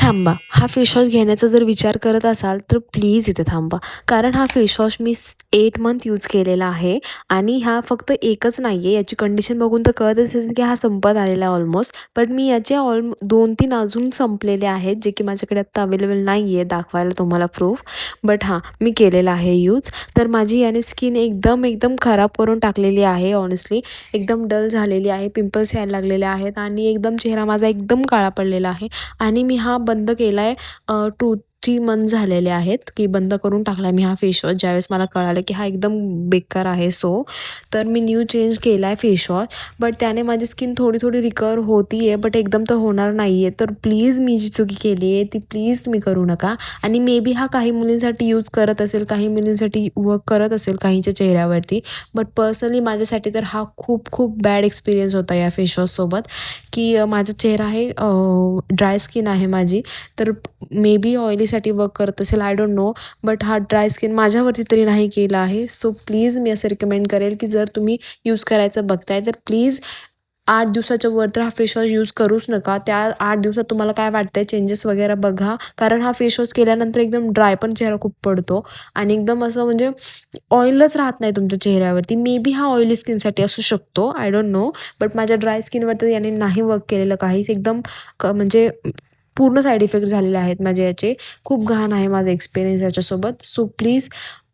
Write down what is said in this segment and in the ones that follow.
थांबा. हा face wash घेण्याचा जर विचार करत असाल तर प्लीज इथे थांबा. कारण हा फेस वॉश मी 8 मंथ यूज केलेला आहे आणि हा फक्त एकच नाही आहे. याची कंडिशन बघून तर कळतच असेल की हा संपत आलेला आहे ऑलमोस्ट. बट मी याचे 2-3 अजून संपलेले आहेत, जे की माझ्याकडे आत्ता अवेलेबल नाही आहे दाखवायला तुम्हाला प्रूफ. बट हां, मी केलेला आहे यूज. तर माझी याने स्किन एकदम खराब करून टाकलेली आहे ऑनेस्टली. एकदम डल झालेली आहे, पिंपल्स यायला लागलेले आहेत आणि एकदम चेहरा माझा एकदम काळा पडलेला आहे. आणि मी हा बंद केला आहे 2-3 मंथ झालेले आहेत, की बंद करून टाकला आहे मी हा फेस वॉश. ज्यावेळेस मला कळालं की हा एकदम बेकार आहे तर मी न्यू चेंज केला आहे फेस वॉश. बट त्याने माझी स्किन थोडी रिकवर होती आहे, बट एकदम तर होणार नाही आहे. तर प्लीज मी जी चुकी केली आहे ती प्लीज तुम्ही करू नका. आणि मे बी हा काही मुलींसाठी यूज करत असेल, काही मुलींसाठी वर्क करत असेल काहींच्या चेहऱ्यावरती. बट पर्सनली माझ्यासाठी तर हा खूप बॅड एक्सपिरियन्स होता या फेस वॉशसोबत. की माझा चेहरा आहे, ड्राय स्किन आहे माझी. तर मे बी ऑइलीसाठी वर्क करत असेल, आय डोंट नो. बट हा ड्राय स्किन माझ्यावरती तरी नाही केला आहे. सो प्लीज मी असं रिकमेंड करेल की जर तुम्ही यूज करायचं बघताय तर प्लीज 8 दिवसाच्या वर तर हा फेस वॉश यूज करूच नका. त्या 8 दिवसात तुम्हाला काय वाटतंय चेंजेस वगैरे बघा. कारण हा फेस वॉश केल्यानंतर एकदम ड्राय पण चेहरा खूप पडतो आणि एकदम असं म्हणजे ऑइलच राहत नाही तुमच्या चेहऱ्यावरती. मे बी हा ऑइली स्किनसाठी असू शकतो, आय डोंट नो. बट माझ्या ड्राय स्किनवर तर याने नाही वर्क केलेलं काहीच. एकदम म्हणजे पूर्ण साईड इफेक्ट झालेले आहेत माझे याचे. खूप घाण आहे माझा एक्सपिरियन्स याच्यासोबत. सो प्लीज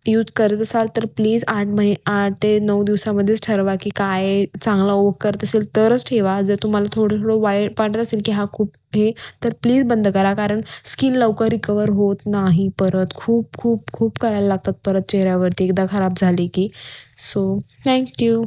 यूज करत असाल तर प्लीज 8 ते 9 दिवसामध्येच ठरवा की काय चांगला वर्क करत असेल तरच ठेवा. जर तुम्हाला थोडं वाईट वाटत असेल की हा खूप हे, तर प्लीज बंद करा. कारण स्किन लवकर रिकवर होत नाही परत. खूप करायला लागतात परत चेहऱ्यावरती एकदा खराब झाली की. So thank you.